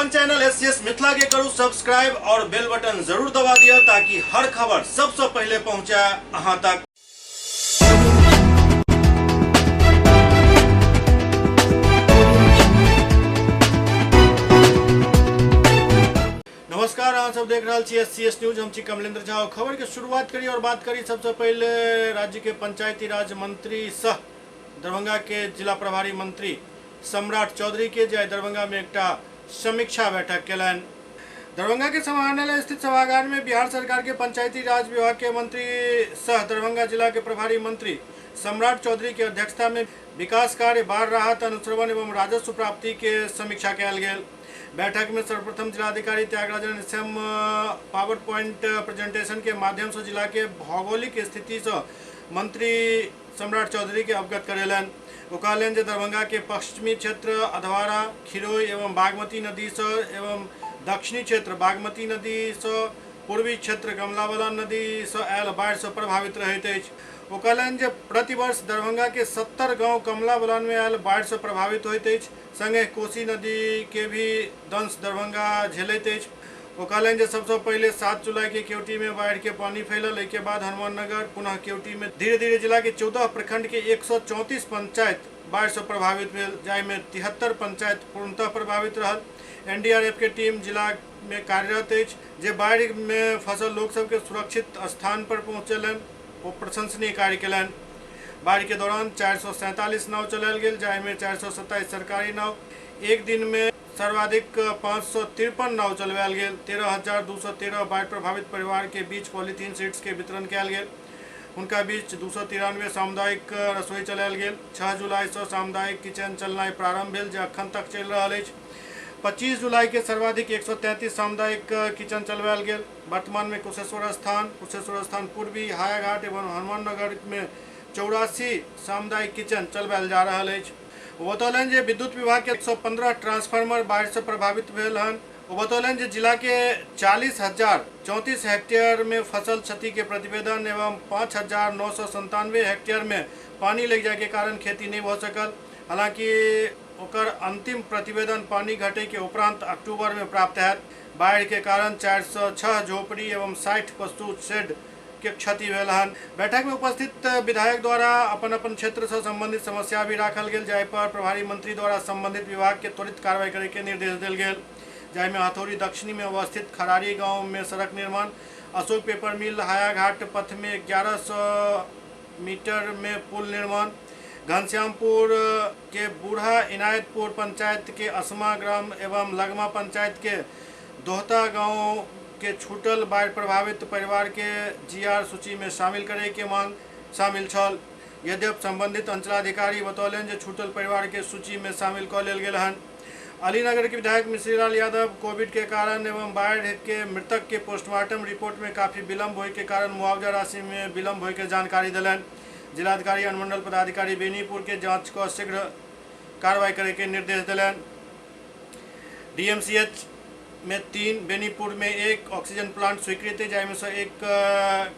अपन channel SCS Mithila के करू subscribe और बेल बटन जरूर दबा दिया ताकि हर खबर सबसे पहले पहुंचे अहां तक। नमस्कार, आप सब देख रहे हैं एससीएस न्यूज। हम छी कमलेंद्र झा। खबर के शुरुआत करी और बात करी सबसे पहले राज्य के पंचायती राज मंत्री सह दरभंगा के जिला प्रभारी मंत्री सम्राट चौधरी के जय दरभंगा में एक समीक्षा बैठक केलन। दरभंगा के समाहरणालय स्थित सभागार में बिहार सरकार के पंचायती राज विभाग के मंत्री सह दरभंगा जिला के प्रभारी मंत्री सम्राट चौधरी की अध्यक्षता में विकास कार्य, बाढ़ राहत, अनुश्रवण एवं राजस्व प्राप्ति के समीक्षा कयल गेल। बैठक में सर्वप्रथम जिलाधिकारी Tyagarajan SM PowerPoint presentation के माध्यम से जिला के भौगोलिक स्थिति से मंत्री सम्राट चौधरी के अवगत करेलन। वो कहलन जे दरभंगा के पश्चिमी क्षेत्र अधवारा, खिरोई एवं बागमती नदी से एवं दक्षिणी क्षेत्र बागमती नदी से, पूर्वी क्षेत्र कमला बलान नदी से आयल बाढ़ से प्रभावित रहैत अछि। वो कहलन जे प्रतिवर्ष दरभंगा के 70 गांव कमला बलान में आयल बाढ़ से प्रभावित होइत अछि। संगे कोसी नदी के भी दंश दरभंगा झेलैत अछि। वो कहलन जे सबसे पहले 7 जुलाई के केवटी में बाढ़ के पानी फैलल, एक के बाद हनुमान नगर, पुनः केवटी में धीरे धीरे जिला के 14 प्रखंड के 134 पंचायत बाढ़ से प्रभावित भेल, जाहि में 73 पंचायत पूर्णतः प्रभावित रहल। एनडीआरएफ के टीम जिला में कार्यरत अछि जे बाढ़ में फंसल लोक सब के सुरक्षित स्थान पर पहुंचेलन वो प्रशंसनीय कार्य केलन। बाढ़ के दौरान 447 नाव चलायल गेल, जाहि में 427 सरकारी नाव, एक दिन में सर्वाधिक 553 नाव चलवायल गेल। 13,213 बाढ़ प्रभावित परिवार के बीच पॉलीथीन शीट्स के वितरण कयल गेल। उनका बीच 293 सामुदायिक रसोई चलायल गेल। 6 जुलाई से सामुदायिक किचन चलनाई प्रारंभ भेल जे अखन तक चलि रहल अछि। 25 जुलाई के सर्वाधिक 133 सामुदायिक किचन चलवायल गेल। वर्तमान में कुशेश्वर स्थान पूर्वी, हायाघाट एवं हनुमान नगर में 84 सामुदायिक किचन चलवायल जा रहल अछि। वो बतौलन जे विद्युत विभाग के 115 ट्रांसफार्मर बाढ़ से प्रभावित भेल हन। वो बतौलन जे जिला के 40,034 हेक्टेयर में फसल क्षति के प्रतिवेदन एवं 5,997 हेक्टेयर में पानी लग जाए के कारण खेती नहीं हो सकल। हालांकि ओकर अंतिम प्रतिवेदन पानी घटे के उपरांत अक्टूबर में प्राप्त हैत। बाढ़ के कारण 406 झोपड़ी एवं 60 पशु शेड के क्षति भेल हन। बैठक में उपस्थित विधायक द्वारा अपन अपन क्षेत्र से संबंधित समस्या भी राखल गेल, जाहि पर प्रभारी मंत्री द्वारा संबंधित विभाग के त्वरित कार्रवाई करे के निर्देश देल गेल। जाहि में हथौड़ी दक्षिणी में अवस्थित खरारी गांव में सड़क निर्माण, अशोक पेपर मिल हायाघाट पथ में 1100 मीटर में पुल निर्माण, घनश्यामपुर के बूढ़ा इनायतपुर पंचायत के असमा ग्राम एवं लगमा पंचायत के दोहता गांव के छूटल बाढ़ प्रभावित परिवार के जीआर सूची में शामिल करे के मांग शामिल छल। यद्यपि संबंधित अंचलाधिकारी बतौलन जे छूटल परिवार के सूची में शामिल क लेल गेल हन। अलीनगर के विधायक मिश्रीलाल यादव कोविड के कारण एवं बाढ़ के मृतक के पोस्टमार्टम रिपोर्ट में काफी विलम्ब होय के कारण मुआवजा राशि में विलम्ब होय के जानकारी दिलन। जिलाधिकारी अनुमंडल पदाधिकारी बेनीपुर के जांच को शीघ्र कार्रवाई करे के निर्देश दिलन। डीएमसीएच में 3, बेनीपुर में 1 ऑक्सीजन प्लांट स्वीकृत है, जाहिमे से 1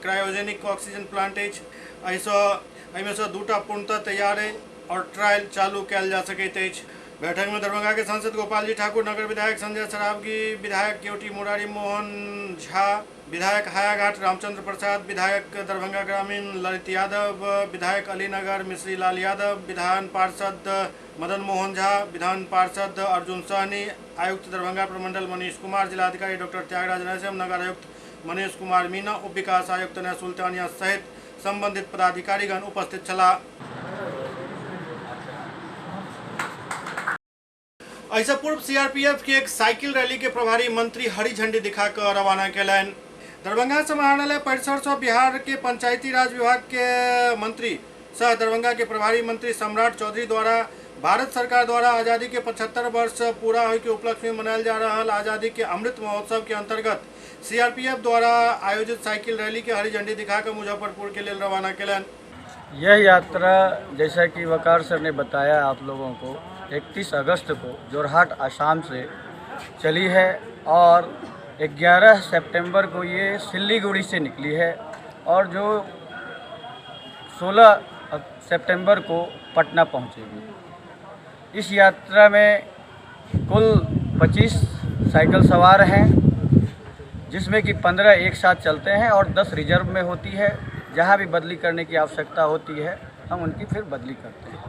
क्रायोजेनिक ऑक्सीजन प्लांट है। एहिमे से 2टा पूर्णतः तैयार है और ट्रायल चालू कयल जा सकैत अछि। बैठक में दरभंगा के सांसद गोपाल जी ठाकुर, नगर विधायक संजय सरावगी, विधायक केवटी मुरारी मोहन झा, विधायक हायाघाट रामचंद्र प्रसाद, विधायक दरभंगा ग्रामीण ललित यादव, विधायक अलीनगर मिश्रीलाल यादव, विधान पार्षद मदन मोहन झा, विधान पार्षद अर्जुन सहनी, आयुक्त दरभंगा प्रमंडल मनीष कुमार, जिलाधिकारी डॉक्टर त्यागराजन एसएम, नगर आयुक्त मनीष कुमार मीना, उप विकास आयुक्त ने सुल्तानिया सहित संबंधित पदाधिकारीगण उपस्थित छला। ऐसा पूर्व सीआरपीएफ की एक साइकिल रैली के प्रभारी मंत्री हरी झंडी दिखाकर रवाना कैलन। दरभंगा समाहरणालय परिसर से बिहार के पंचायती राज विभाग के मंत्री सह दरभंगा के प्रभारी मंत्री सम्राट चौधरी द्वारा भारत सरकार द्वारा आज़ादी के 75 वर्ष पूरा होय के उपलक्ष्य में मनायल जा रहा आज़ादी के अमृत महोत्सव के अंतर्गत सीआरपीएफ द्वारा आयोजित साइकिल रैली के हरी झंडी दिखाकर मुजफ्फरपुर के लिए रवाना कैलन। यह यात्रा जैसा कि वकार सर ने बताया आप लोगों को 31 अगस्त को जोरहाट आसाम से चली है और 11 सितंबर को ये सिल्लीगुड़ी से निकली है और जो 16 सितंबर को पटना पहुंचेगी। इस यात्रा में कुल 25 साइकिल सवार हैं, जिसमें कि 15 एक साथ चलते हैं और 10 रिजर्व में होती है। जहाँ भी बदली करने की आवश्यकता होती है हम उनकी फिर बदली करते हैं।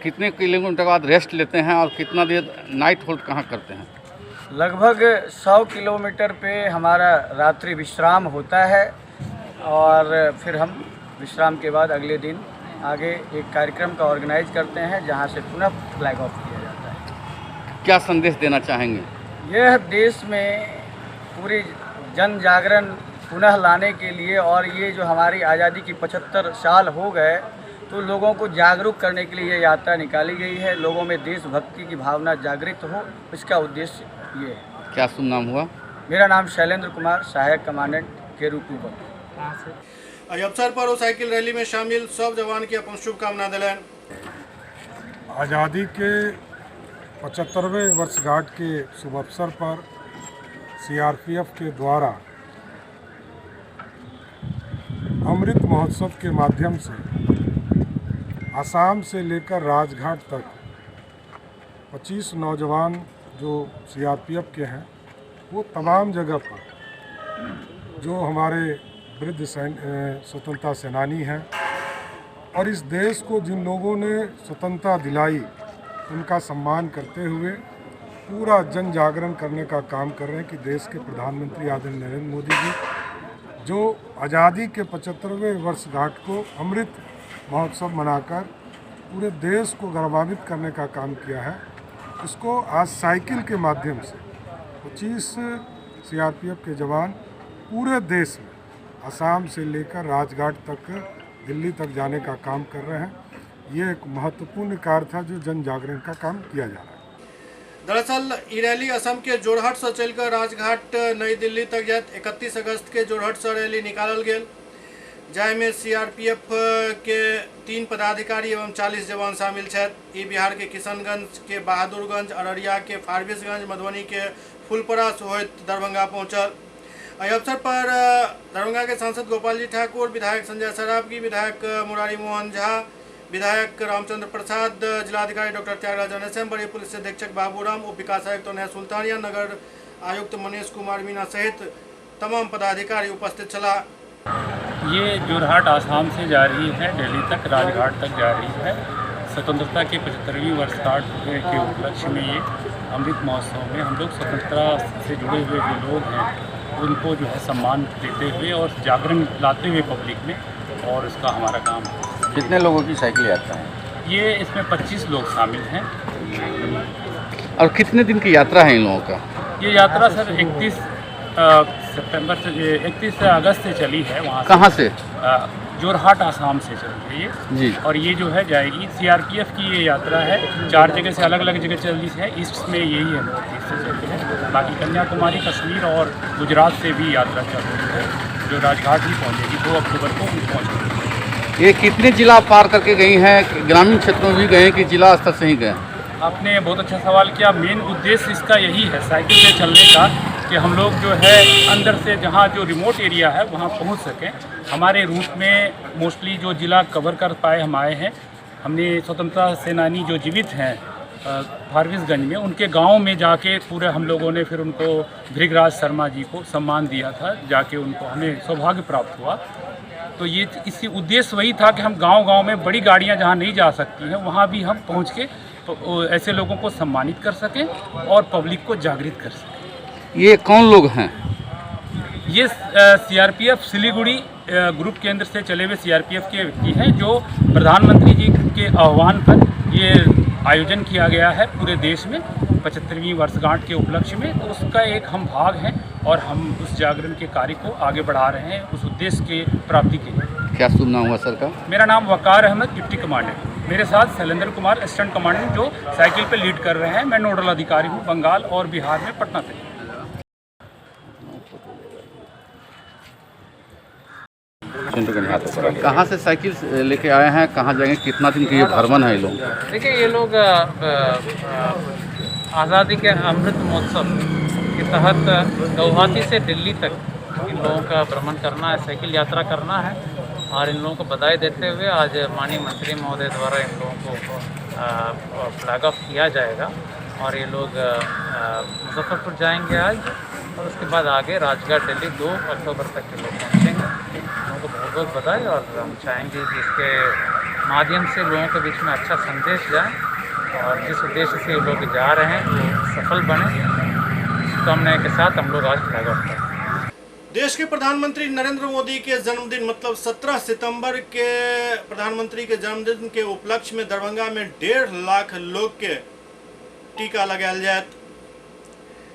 कितने किलोमीटर के बाद रेस्ट लेते हैं और कितना देर नाइट होल्ड कहाँ करते हैं? लगभग 100 किलोमीटर पे हमारा रात्रि विश्राम होता है और फिर हम विश्राम के बाद अगले दिन आगे एक कार्यक्रम का ऑर्गेनाइज करते हैं, जहाँ से पुनः फ्लैग ऑफ किया जाता है। क्या संदेश देना चाहेंगे? यह देश में पूरी जन जागरण पुनः लाने के लिए और ये जो हमारी आज़ादी की 75 साल हो गए तो लोगों को जागरूक करने के लिए ये यात्रा निकाली गई है। लोगों में देशभक्ति की भावना जागृत हो, इसका उद्देश्य ये है। क्या शुभ नाम हुआ? मेरा नाम शैलेंद्र कुमार, सहायक कमांडेंट केरू 2 बल। एहि अवसर पर ओ साइकिल रैली में शामिल सब जवान के अपन शुभकामना दिलन। आज़ादी के 75वें वर्षगांठ के शुभ अवसर पर सीआरपीएफ के द्वारा अमृत महोत्सव के माध्यम से असम से लेकर राजघाट तक 25 नौजवान जो सीआरपीएफ के हैं वो तमाम जगह पर जो हमारे वृद्ध स्वतंत्रता सेनानी हैं और इस देश को जिन लोगों ने स्वतंत्रता दिलाई उनका सम्मान करते हुए पूरा जन जागरण करने का काम कर रहे हैं कि देश के प्रधानमंत्री आदरणीय नरेंद्र मोदी जी जो आज़ादी के 75वें वर्षगांठ को अमृत महोत्सव मनाकर पूरे देश को गौरवान्वित करने का काम किया है, उसको आज साइकिल के माध्यम से 25 सीआरपीएफ के जवान पूरे देश में असम से लेकर राजघाट तक दिल्ली तक जाने का काम कर रहे हैं। ये एक महत्वपूर्ण कार्य था जो जन जागरण का काम किया जा रहा है। दरअसल ई रैली असम के जोरहट से चलकर राजघाट नई दिल्ली तक जात 31 अगस्त के जोरहट से रैली निकालल गेल, जाहिमे सीआरपीएफ के 3 पदाधिकारी एवं 40 जवान शामिल छथि। ई बिहार के किशनगंज के बहादुरगंज, अररिया के फारबिसगंज, मधुबनी के फुलपरा से होइत दरभंगा पहुंचल। एहि अवसर पर दरभंगा के सांसद गोपाल जी ठाकुर, विधायक संजय सरावगी, विधायक मुरारी मोहन झा, विधायक रामचंद्र प्रसाद, जिलाधिकारी डॉक्टर त्यागराज NSM, बड़े पुलिस अधीक्षक बाबूराम, उप विकास आयुक्त नया सुल्तानिया, नगर आयुक्त मनीष कुमार मीना सहित तमाम पदाधिकारी उपस्थित चला। ये जोरहाट आसाम से जा रही है, दिल्ली तक राजघाट तक जा रही है। स्वतंत्रता के 75वीं वर्षगांठ के उपलक्ष्य में ये अमृत महोत्सव में हम लोग स्वतंत्रता से जुड़े हुए जो लोग हैं उनको जो है सम्मान देते हुए और जागरण लाते हुए पब्लिक में, और इसका हमारा काम है। कितने लोगों की साइकिल यात्रा है? ये इसमें 25 लोग शामिल हैं। और कितने दिन की यात्रा है इन लोगों का? ये यात्रा सर 31 अगस्त से चली है। वहाँ कहाँ से? जोरहाट आसाम से चल रही है जी। और ये जो है जाएगी सीआरपीएफ की ये यात्रा है। 4 जगह से अलग अलग जगह चली है। ईस्ट में यही है, नॉर्थ ईस्ट से चलती है। बाकी कन्याकुमारी, कश्मीर और गुजरात से भी यात्रा चल रही है जो राजघाट ही पहुँचेगी। 2 अक्टूबर को पहुँचेगी। ये कितने जिला पार करके गई हैं? ग्रामीण क्षेत्रों में भी गए कि जिला स्तर से ही गए? आपने बहुत अच्छा सवाल किया। मेन उद्देश्य इसका यही है साइकिल से चलने का कि हम लोग जो है अंदर से जहाँ जो रिमोट एरिया है वहाँ पहुँच सकें। हमारे रूट में मोस्टली जो ज़िला कवर कर पाए हम आए हैं। हमने स्वतंत्रता सेनानी जो जीवित हैं फारबिसगंज में, उनके गांव में जाके पूरे हम लोगों ने फिर उनको भृगराज शर्मा जी को सम्मान दिया था। जाके उनको हमें सौभाग्य प्राप्त हुआ। तो ये इसी उद्देश्य वही था कि हम गांव-गांव में बड़ी गाड़ियां जहां नहीं जा सकती हैं वहां भी हम पहुंच के तो ऐसे लोगों को सम्मानित कर सकें और पब्लिक को जागृत कर सकें। ये कौन लोग हैं? ये सीआरपीएफ सिलीगुड़ी ग्रुप केंद्र से चले हुए सीआरपीएफ के व्यक्ति हैं जो प्रधानमंत्री जी के आह्वान पर ये आयोजन किया गया है पूरे देश में 75वीं वर्षगांठ के उपलक्ष्य में। तो उसका एक हम भाग हैं और हम उस जागरण के कार्य को आगे बढ़ा रहे हैं उस उद्देश्य के प्राप्ति के लिए। क्या शुभ नाम हुआ सर का? मेरा नाम वकार अहमद, डिप्टी कमांडेंट। मेरे साथ शैलेंद्र कुमार असिस्टेंट कमांडेंट जो साइकिल पे लीड कर रहे हैं। मैं नोडल अधिकारी हूँ बंगाल और बिहार में, पटना से। कहाँ से साइकिल लेके आए हैं, कहाँ जाएंगे, कितना दिन की ये भ्रमण है ये लोग? देखिए ये लोग आज़ादी के अमृत महोत्सव के तहत गुवाहाटी से दिल्ली तक इन लोगों का भ्रमण करना है, साइकिल यात्रा करना है। और इन लोगों को बधाई देते हुए आज माननीय मंत्री महोदय द्वारा इन लोगों को फ्लैग ऑफ किया जाएगा। और ये लोग मुजफ्फरपुर जाएंगे आज, और उसके बाद आगे राजगढ़ दिल्ली 2 अक्टूबर तक के लोग पहुँचेंगे। लोगों को बहुत बहुत बधाई, और हम चाहेंगे कि इसके माध्यम से लोगों के बीच में अच्छा संदेश जाए, और जिस उद्देश्य से ये लोग जा रहे हैं वो सफल बने। इस कामना के साथ हम लोग आज फ्लैग ऑफ करते हैं। देश के प्रधानमंत्री नरेंद्र मोदी के जन्मदिन मतलब 17 सितंबर के प्रधानमंत्री के जन्मदिन के उपलक्ष्य में दरभंगा में 1.5 लाख लोग के टीका लगायल जायत।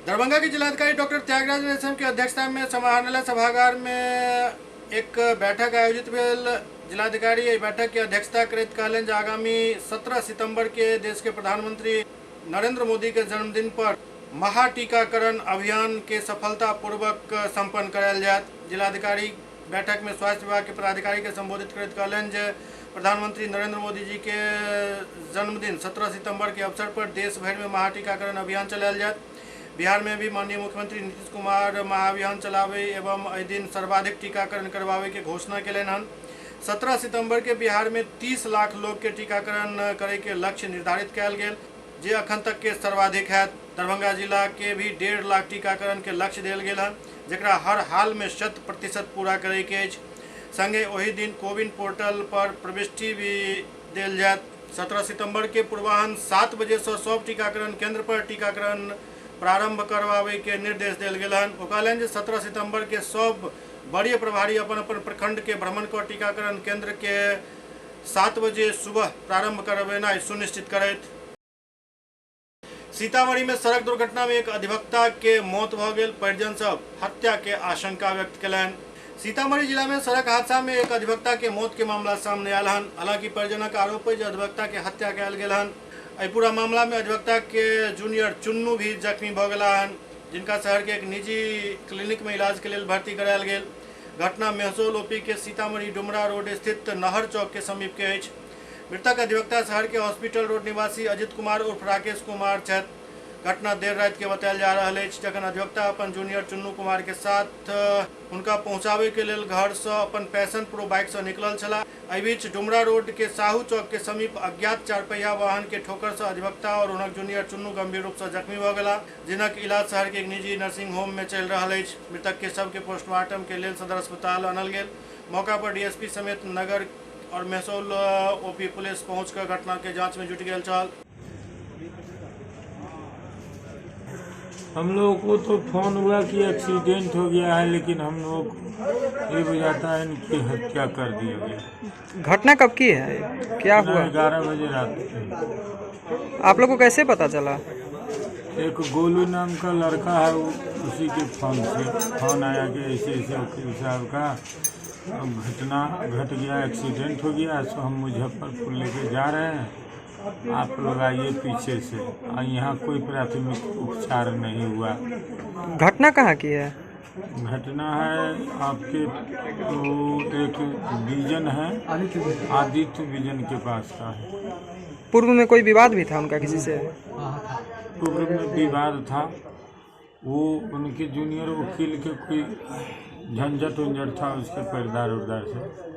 दरभंगा के जिलाधिकारी डॉक्टर त्यागराज रेशम की अध्यक्षता में समाहरणालय सभागार में एक बैठक आयोजित भेल। जिलाधिकारी एहि बैठक की अध्यक्षता करैत कहलनि जे आगामी 17 सितंबर के देश के प्रधानमंत्री नरेंद्र मोदी के जन्मदिन पर महा टीकाकरण अभियान के सफलतापूर्वक संपन्न करायल जायत। जिलाधिकारी बैठक में स्वास्थ्य विभाग के पदाधिकारी के संबोधित करैत कहलनि जे प्रधानमंत्री नरेंद्र मोदी जी के जन्मदिन 17 सितंबर के अवसर पर देश भर में महा टीकाकरण अभियान चलायल जायत। बिहार में भी माननीय मुख्यमंत्री नीतीश कुमार महाअभियान चलावे एवं एहि दिन सर्वाधिक टीकाकरण करवावे के घोषणा केलनि हन। 17 सितंबर के बिहार में 30 लाख लोग के टीकाकरण करे के लक्ष्य निर्धारित कयल गेल, जे अखन तक के सर्वाधिक है। दरभंगा जिला के भी 1.5 लाख टीकाकरण के लक्ष्य देल गेल हन, जेकरा हर हाल में 100% पूरा करे के अछि। संगे ओहि दिन कोविन पोर्टल पर प्रविष्टि भी देल जायत। 17 सितंबर के पूर्वाह्न 7 बजे से सब टीकाकरण केंद्र पर टीकाकरण प्रारंभ करवावे के निर्देश देल गेल हन। ओ कहलनि जे 17 सितंबर के सब वरीय प्रभारी अपन अपन प्रखंड के भ्रमण कर टीकाकरण केंद्र के 7 बजे सुबह प्रारंभ करवेनाइ सुनिश्चित करैत। सीतामढ़ी में सड़क दुर्घटना में एक अधिवक्ता के मौत भ गेल, परिजन सब हत्या के आशंका व्यक्त कयलनि। सीतामढ़ी जिला में सड़क हादसा में एक अधिवक्ता के मौत के मामला सामने आयल हन। हालांकि परिजनक आरोप है जे अधिवक्ता के हत्या कयल गेल हन। एहि पूरा मामला में अधिवक्ता के जूनियर चुन्नू भी जख्मी भ गेला हन, जिनका शहर के एक निजी क्लिनिक में इलाज के लिए भर्ती करायल गेल। घटना मेहसोल ओपी के सीतामढ़ी डुमरा रोड स्थित नहर चौक के समीप के अछि। मृतक अधिवक्ता शहर के हॉस्पिटल रोड निवासी अजित कुमार उर्फ राकेश कुमार छथि। घटना देर रात के बतायल जा रहा है, जखन अधिवक्ता अपन जूनियर चुन्नू कुमार के साथ उनका पहुंचावे के लेल घर से अपन पैशन प्रो बाइक से निकलल छला। एहि बीच डुमरा रोड के साहू चौक के समीप अज्ञात 4 पहिया वाहन के ठोकर से अधिवक्ता और उनक जूनियर चुन्नू गंभीर रूप से जख्मी भ गेला, जिनक इलाज शहर के एक निजी नर्सिंग होम में चल रहा है। मृतक के शव के पोस्टमार्टम के लेल सदर अस्पताल आनल गेल। मौका पर डीएसपी समेत नगर और मेहसोल ओपी पुलिस पहुंचकर घटना के जांच में जुट गेल छल। हम लोगों को तो फोन हुआ कि एक्सीडेंट हो गया है, लेकिन हम लोग ये बुझाता है इनकी हत्या कर दिया गया। घटना कब की है, क्या हुआ? 11 बजे रात में। आप लोग को कैसे पता चला? एक गोलू नाम का लड़का है, उसी के फोन आया कि ऐसे ऐसे वकील साहब का घटना घट गया, एक्सीडेंट हो गया, सो हम मुजफ्फरपुर लेके जा रहे हैं, आप लोग आइए पीछे से। यहाँ कोई प्राथमिक उपचार नहीं हुआ। घटना कहाँ की है? घटना है आपके तो एक विजन है, आदित्य विजन के पास का है। पूर्व में कोई विवाद भी था उनका किसी से? पूर्व में विवाद था, वो उनके जूनियर वकील के कोई झंझट उंझट था उसके पैरदार उर्दार से।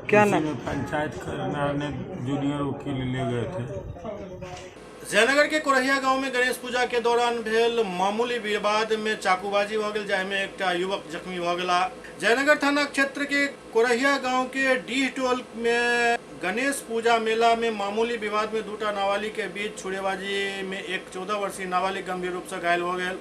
क्या नाम? पंचायत करने जूनियर वकील ले गए थे। जयनगर के कोरहिया गांव में गणेश पूजा के दौरान भेल मामूली विवाद में चाकूबाजी भ गेल, जाहि में एक युवक जख्मी भ गेला। जयनगर थाना क्षेत्र के कोरहिया गांव के डीह टोल में गणेश पूजा मेला में मामूली विवाद में 2 नाबालिग के बीच छुड़ेबाजी में एक 14 वर्षीय नाबालिग गंभीर रूप से घायल हो गए।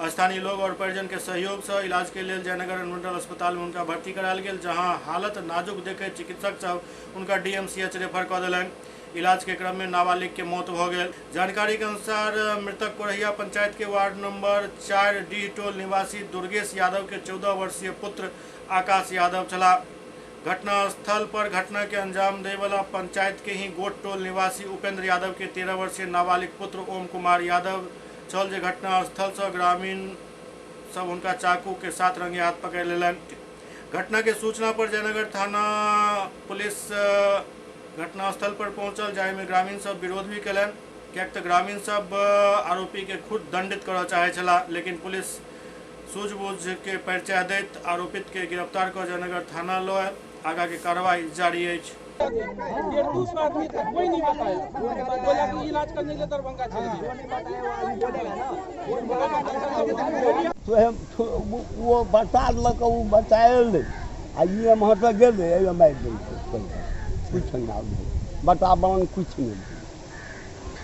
स्थानीय लोग और परिजन के सहयोग से इलाज के लिए जयनगर अनुमंडल अस्पताल में उनका भर्ती करायल गेल, जहां हालत नाजुक देखे चिकित्सक सब उनका डीएमसीएच रेफर कर दिलन। इलाज के क्रम में नाबालिग के मौत हो गई। जानकारी के अनुसार मृतक कोरहिया पंचायत के वार्ड नंबर 4 डीह टोल निवासी दुर्गेश यादव के 14 वर्षीय पुत्र आकाश यादव चला। घटना स्थल पर घटना के अंजाम दे वाला पंचायत के ही गोट टोल निवासी उपेंद्र यादव के 13 वर्षीय नाबालिग पुत्र ओम कुमार यादव छल, जे घटना स्थल से ग्रामीण सब उनका चाकू के साथ रंगे हाथ पकड़ लेलन। घटना के सूचना पर जयनगर थाना पुलिस घटनास्थल पर पहुंचल, जाहि में ग्रामीण सब विरोध भी कलन, कियाक तऽ ग्रामीण सब आरोपी के खुद दंडित करऽ चाहे छला, लेकिन पुलिस सूझबूझ के परिचय दैत आरोपित के गिरफ्तार कर जयनगर थाना लऽ आगा के कार्रवाई जारी अछि। दूसरा आदमी था, कोई नहीं बताया, बोला कि इलाज करने के लिए दरभंगा चले गए। तो वो बता लक वो बतायल आ ये महत्व गेले ए मार दे कुछ ना बताबन कुछ नहीं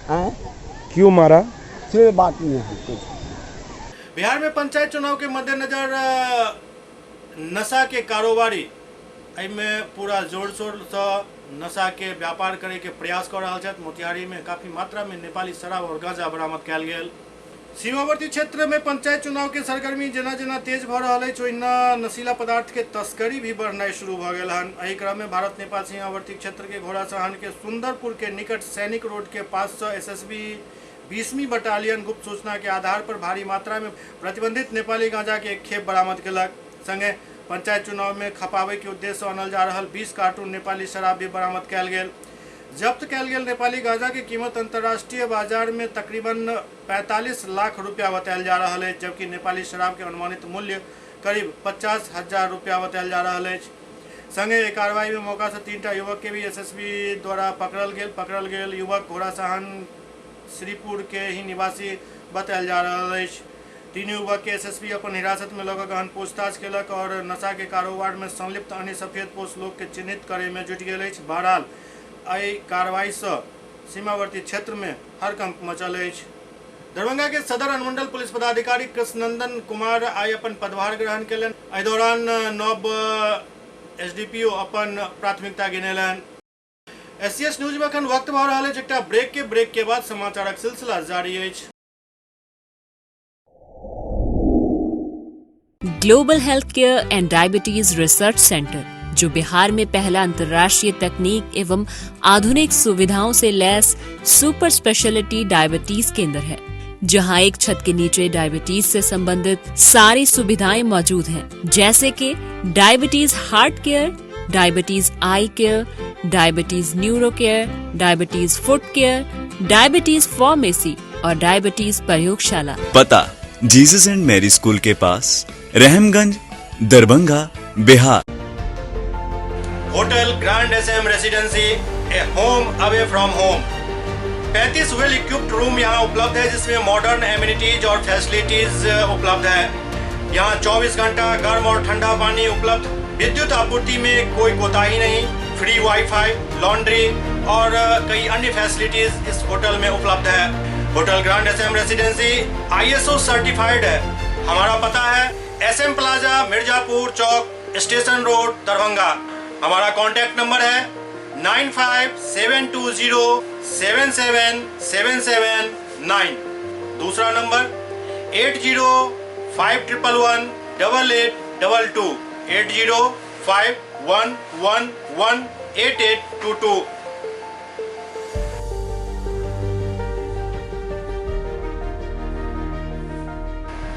हैं क्यों मारा से बात नहीं है कुछ। बिहार में पंचायत चुनाव के मद्देनजर नशा के कारोबारी में पूरा जोर शोर से नशा के व्यापार करे के प्रयास कर रहा है। मोतिहारी में काफी मात्रा में नेपाली शराब और गांजा बरामद कयल गेल। सीमावर्ती क्षेत्र में पंचायत चुनाव के सरगर्मी जेना जेना तेज भ रहा है, ओहिना नशीला पदार्थ के तस्करी भी बढ़नाइ शुरू भ गेल हन। एहि क्रम में भारत नेपाल सीमावर्ती क्षेत्र के घोड़ासहन के सुंदरपुर के निकट सैनिक रोड के पास से एसएसबी 20वीं बटालियन गुप्त सूचना के आधार पर भारी मात्रा में प्रतिबंधित नेपाली गांजा के एक खेप बरामद केलक। संगे पंचायत चुनाव में खपावे के उद्देश्य से आनल जा रहा 20 कार्टून नेपाली शराब भी बरामद कयल गेल। जब्त कयल गेल नेपाली गांजा की कीमत अंतर्राष्ट्रीय बाजार में तकरीबन 45 लाख रुपया बतायल जा रहा है, जबकि नेपाली शराब के अनुमानित मूल्य करीब 50,000 रुपया बतायल जा रहा है। संगे कार्रवाई में मौका से 3टा युवक के भी एसएसबी द्वारा पकड़ल गेल युवक घोड़ासहन श्रीपुर के ही निवासी बतायल जा रहा है। तीनों युवक के एसएसबी अपन हिरासत में लग गहन पूछताछ केलक और नशा के कारोबार में संलिप्त अन्य सफेदपोश लोग के चिन्हित करे में जुट गेल अछि। बहरहाल एहि कार्रवाई से सीमावर्ती क्षेत्र में हड़कंप मचल अछि। दरभंगा के सदर अनुमंडल पुलिस पदाधिकारी कृष्णनंदन कुमार आई अपन पदभार ग्रहण केलनि। एहि दौरान नव एसडीपीओ अपन प्राथमिकता गिनेलनि। एससीएस न्यूज में अखन वक्त भऽ रहल अछि एकटा ब्रेक के बाद समाचारक सिलसिला जारी अछि। Global health care and diabetes research centre, जो बिहार में पहला अंतर्राष्ट्रीय तकनीक एवं आधुनिक सुविधाओं से लैस सुपर स्पेशलिटी डायबिटीज केंद्र है, जहां एक छत के नीचे डायबिटीज से संबंधित सारी सुविधाएं मौजूद हैं, जैसे कि diabetes heart care, diabetes eye care, diabetes neuro care, diabetes foot care, diabetes pharmacy और डायबिटीज प्रयोगशाला। पता जीसस एंड मैरी स्कूल के पास, Rahamganj, Darbhanga, Bihar. Hotel grand SM residency, a home away from home. 35 well equipped room यहाँ उपलब्ध है, जिसमें modern amenities और फैसिलिटीज उपलब्ध है। यहाँ 24 घंटा गर्म और ठंडा पानी उपलब्ध। विद्युत आपूर्ति में कोई कोताही नहीं। फ्री वाईफाई, लॉन्ड्री और कई अन्य फैसिलिटीज इस होटल में उपलब्ध है। Hotel grand SM Residency ISO certified है। हमारा पता है SM plaza, Mirzapur Chowk, station road, Darbhanga. हमारा कॉन्टैक्ट नंबर है 9572077779। दूसरा नंबर 8051118822 8051118822।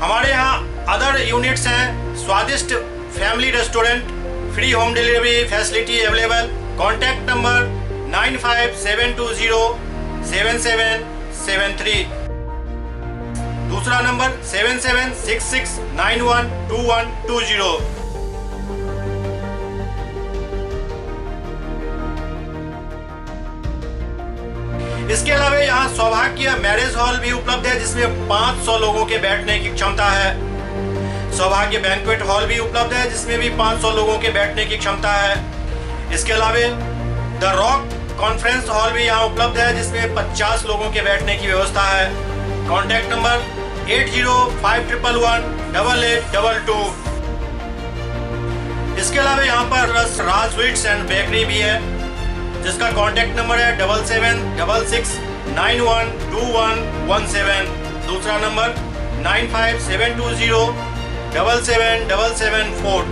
हमारे यहाँ अदर यूनिट्स हैं। स्वादिष्ट family restaurant, free home delivery facility available. Contact number 9572077773। दूसरा नंबर 7766912120। इसके अलावा यहाँ सौभाग्य मैरिज हॉल भी उपलब्ध है, जिसमें 500 लोगों के बैठने की क्षमता है। सौभाग्य बैंक्वेट हॉल भी उपलब्ध है, जिसमें भी 500 लोगों के बैठने की क्षमता है। इसके अलावा द रॉक कॉन्फ्रेंस हॉल भी यहाँ उपलब्ध है, जिसमें 50 लोगों के बैठने की व्यवस्था है। Contact number 8051118822। इसके अलावा यहाँ पर राज स्वीट्स एंड बेकरी भी है, जिसका कॉन्टैक्ट नंबर है 7766912117। दूसरा नंबर 9572077774।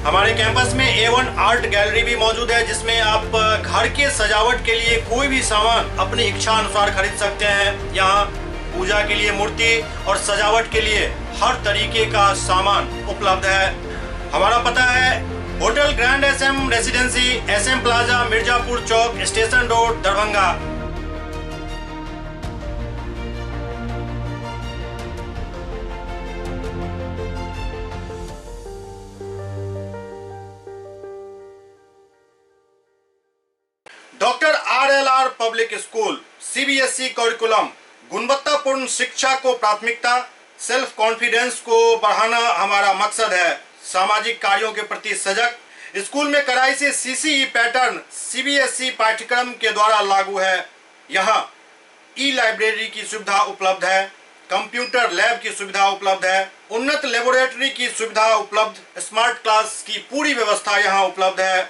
हमारे कैंपस में A1 आर्ट गैलरी भी मौजूद है, जिसमें आप घर के सजावट के लिए कोई भी सामान अपनी इच्छा अनुसार खरीद सकते हैं। यहाँ पूजा के लिए मूर्ति और सजावट के लिए हर तरीके का सामान उपलब्ध है। हमारा पता है hotel grand SM residency, SM plaza, Mirzapur Chowk, station road, Darbhanga. Public school CBSE curriculum गुणवत्तापूर्ण शिक्षा को प्राथमिकता, सेल्फ कॉन्फिडेंस को बढ़ाना हमारा मकसद है। सामाजिक कार्यों के प्रति सजग। स्कूल में कड़ाई से CCE पैटर्न CBSE पाठ्यक्रम के द्वारा लागू है। यहाँ ई-लाइब्रेरी की सुविधा उपलब्ध है, कंप्यूटर लैब की सुविधा उपलब्ध है, उन्नत लेबोरेटरी की सुविधा उपलब्ध, स्मार्ट क्लास की पूरी व्यवस्था यहाँ उपलब्ध है।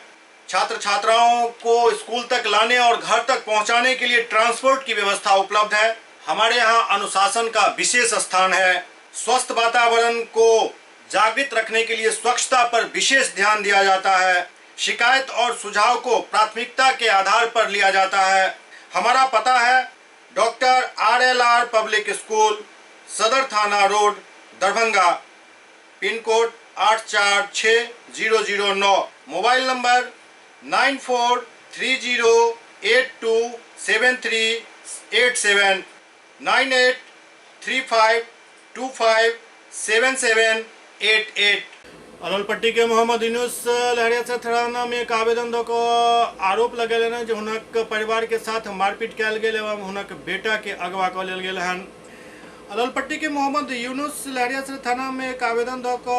छात्र छात्राओं को स्कूल तक लाने और घर तक पहुँचाने के लिए ट्रांसपोर्ट की व्यवस्था उपलब्ध है। हमारे यहाँ अनुशासन का विशेष स्थान है। स्वस्थ वातावरण को जागृत रखने के लिए स्वच्छता पर विशेष ध्यान दिया जाता है। शिकायत और सुझाव को प्राथमिकता के आधार पर लिया जाता है। हमारा पता है डॉक्टर RLR पब्लिक स्कूल, सदर थाना road, Darbhanga, pin code 846009, mobile number 9430827387, 9835257788। अलवलपट्टी के मोहम्मद यूनुस लहरिया थाना में एक आवेदन दो को आरोप लगल है जो हुनक परिवार के साथ मारपीट कल गए एवं हुनक बेटा के अगवा क लेल गेल हन। अलवलपट्टी के मोहम्मद यूनुस लहरिया थाना में एक आवेदन दो को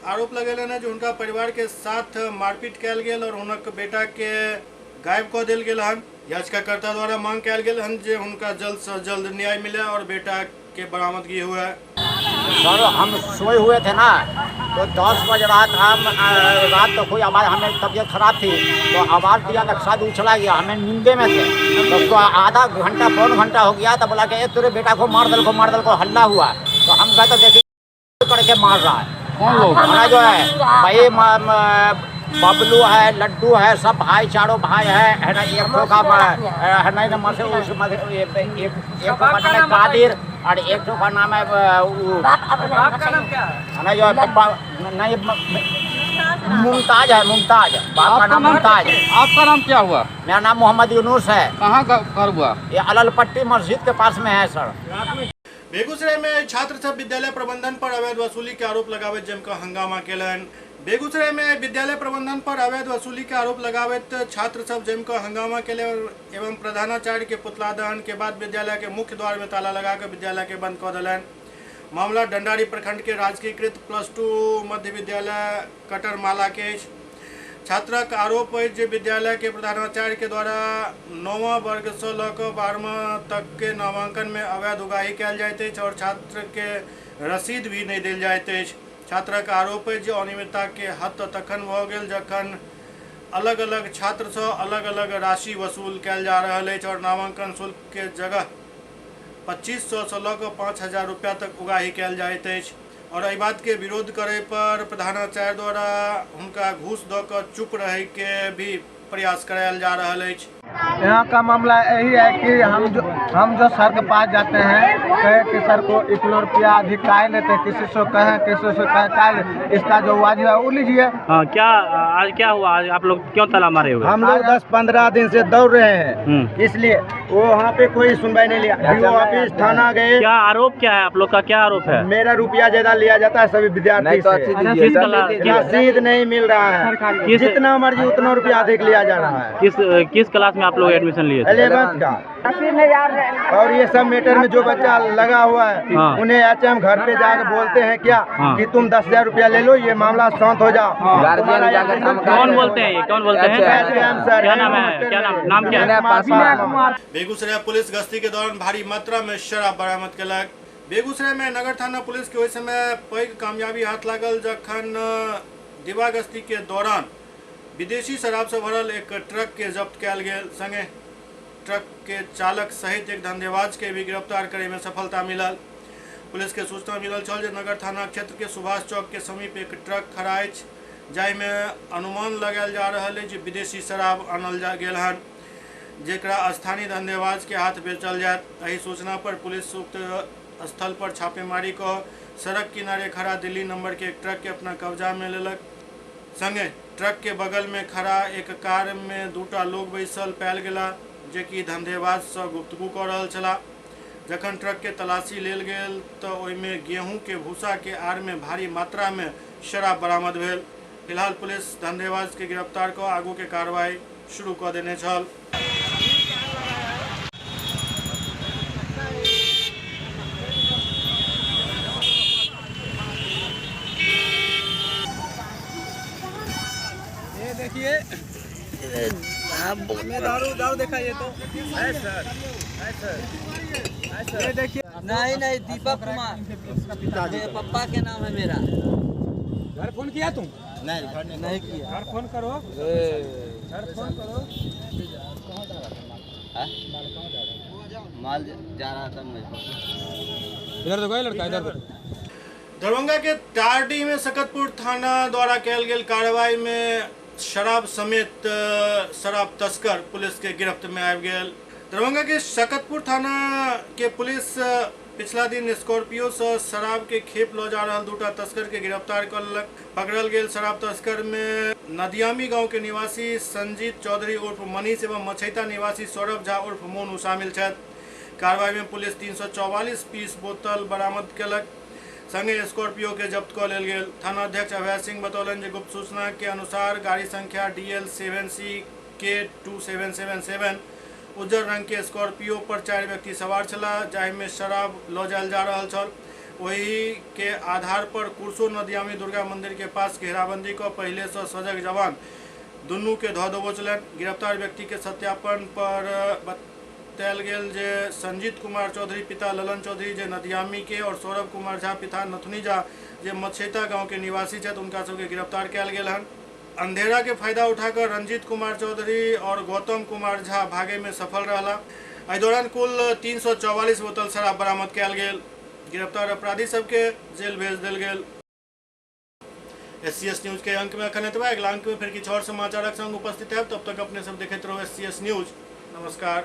आरोप लगल है जो उनका परिवार के साथ मारपीट कल गए और हुनक बेटा के गायब क दिल गेल हन। याचिकाकर्ता द्वारा मांग कल गेल हन जे उनका जल्द से जल्द न्याय मिले और बेटा के बरामदगी हुआ है। सर हम सोए हुए थे ना, तो 10 बज रहा था रात, तो कोई आवाज़, हमें तबीयत खराब थी तो आवाज़ दिया, नक्शा उछला गया, हमें नींदे में थे। तो उसको आधा घंटा पौन घंटा हो गया, तो बोला कि तेरे बेटा को मार दल को हल्ला हुआ। तो हम गए तो देखिए करके मार रहा है। कौन लोग? हमारा जो है भाई बबलू है, लड्डू है, सब भाई, चारों भाई है ना। एक ठो का है ना नंबर से उस एक कादिर और एक ठो का नाम है ना जो नहीं मुमताज है, मुमताज, बाप का नाम मुमताज। आपका नाम क्या हुआ? मेरा नाम मोहम्मद यूनुस है। कहाँ का घर हुआ? ये अललपट्टी मस्जिद के पास में है सर। बेगूसराय में छात्र सब विद्यालय प्रबंधन पर अवैध वसूली के आरोप लगावे जमकर हंगामा केलन। बेगूसराय में विद्यालय प्रबंधन पर अवैध वसूली के आरोप लगावत छात्र सब जमकर हंगामा केले एवं प्रधानाचार्य के पुतला दहन के बाद विद्यालय के मुख्य द्वार में ताला लगाकर विद्यालय के बंद कर दिलन। मामला डंडारी प्रखंड के राजकीयकृत +2 मध्य विद्यालय कटरमाला के छात्रक आरोप है जे विद्यालय के प्रधानाचार्य के द्वारा 9वां वर्ग से लेकर 12वां तक के नामांकन में अवैध उगाही कल जाते और छात्र के रसीद भी नहीं दिल जाते। छात्रक आरोप है जे अनियमितता के हद तखन भ गेल जखन अलग अलग छात्र से अलग अलग राशि वसूल कल जा रहा है और नामांकन शुल्क के जगह 2500 से लेकर 5000 रुपया तक उगाही कल जाते और एहि बात के विरोध करे पर प्रधानाचार्य द्वारा उनका घूस दऽ कऽ चुप रहे के भी प्रयास करायल जा रहा है। यहाँ का मामला यही है कि हम जो सर के पास जाते हैं, कहे कि सर को इतना रुपया अधिक काय लेते हैं, किसी से कहें किसी से कहें काय, इसका जो वाजिब है वो लीजिए। हाँ, क्या आज क्या हुआ? आज आप लोग क्यों ताला मारे हुए? हम लोग 10-15 दिन से दौड़ रहे हैं, इसलिए वो वहाँ पे कोई सुनवाई नहीं लिया। ऑफिस थाना गए। क्या आरोप क्या है आप लोग का? क्या आरोप है? मेरा रुपया ज्यादा लिया जाता है सभी विद्यार्थी से। रसीद नहीं मिल रहा है, जितना मर्जी उतना रुपया अधिक लिया जा रहा है। किस क्लास में आप लोग एडमिशन लिए थे? 11th का। और ये सब मैटर में जो बच्चा लगा हुआ है, उन्हें HM घर पे जाकर बोलते हैं क्या कि तुम 10,000 रुपया ले लो, ये मामला शांत हो जाओ। कौन बोलते हैं? कौन बोलते हैं? क्या नाम है? क्या नाम क्या है? बेगूसराय पुलिस गश्ती के दौरान भारी मात्रा में शराब बरामद कलक। बेगूसराय में नगर थाना पुलिस के ओहि समय पैघ कामयाबी हाथ लागल जखन दिवा गश्ती के दौरान विदेशी शराब से भरल एक ट्रक के जब्त कल गेल, संगे ट्रक के चालक सहित एक धंधेबाज के भी गिरफ्तार करे में सफलता मिलल। पुलिस के सूचना मिलल छल जे नगर थाना क्षेत्र के सुभाष चौक के समीप एक ट्रक खड़ा अछि, जाहिमे अनुमान लगायल जा रहा है जे विदेशी शराब आनल जा गेल हन, जेकरा स्थानीय धंधेबाज के हाथ बेचल जायत। एहि सूचना पर पुलिस उक्त स्थल पर छापेमारी को सड़क किनारे खड़ा दिल्ली नंबर के एक ट्रक के अपना कब्जा में लेलक। संगे ट्रक के बगल में खड़ा एक कार में 2टा लोग बैसल पायल गेला जे कि धंधेबाज से गुफ्तगू कर रहल छला। जखन ट्रक के तलाशी लेल गेल तो ओहिमे गेहूं के भूसा के आड़ में भारी मात्रा में शराब बरामद भेल। फिलहाल पुलिस धंधेबाज के गिरफ्तार कर आगू के कार्रवाई शुरू कर देने छल। दारू देखा ये तो है सर, ये देखिए। नहीं दीपक कुमार पप्पा के नाम है मेरा। घर फोन किया तुम? नहीं किया। घर फोन करो, घर फोन करो। माल जा रहा था मैं। इधर देखो लड़का, इधर देखो। दरभंगा के टारडी में सकतपुर थाना द्वारा कैल गेल कार्रवाई में शराब समेत शराब तस्कर पुलिस के गिरफ्त में आबि गेल। दरभंगा के सकतपुर थाना के पुलिस पिछला दिन स्कॉर्पियो से शराब के खेप लो जा रहा दूटा तस्कर के गिरफ्तार करलक। पकड़ल गेल शराब तस्कर में नदियामी गांव के निवासी संजीत चौधरी उर्फ मनीष एवं मछैता निवासी सौरभ झा उर्फ मोनू शामिल छथि। कार्रवाई में पुलिस 344 पीस बोतल बरामद केलक, संगे स्कॉर्पियो के जब्त कर लेल गेल। थाना अध्यक्ष अभय सिंह बतौलन जे गुप्त सूचना के अनुसार गाड़ी संख्या DL7C K2777 उज्जर रंग के स्कॉर्पियो पर 4 व्यक्ति सवार छला, जाहि में शराब लऽ जायल जा रहल छल। वही के आधार पर कुरसो नदियामी दुर्गा मंदिर के पास घेराबंदी को पहले से सजग जवान दुनू के धऽ दबोचलन। गिरफ्तार व्यक्ति के सत्यापन पर बतायल गेल जे संजीत कुमार चौधरी पिता ललन चौधरी जे नदियामी के और सौरभ कुमार झा पिता नथुनी झा जे मछैता गांव के निवासी छथि, उनका सबके गिरफ्तार कयल गेल हन। अंधेरा के फायदा उठाकर रंजीत कुमार चौधरी और गौतम कुमार झा भागे में सफल रहला। एहि दौरान कुल 344 बोतल शराब बरामद कयल गेल। गिरफ्तार अपराधी सबके जेल भेज देल गेल। SCS न्यूज के अंक में अखन एतबा। अगिला अंक में फिर किछु और समाचारक संग उपस्थित है। तब तक अपने सब देखैत रहो SCS न्यूज। नमस्कार।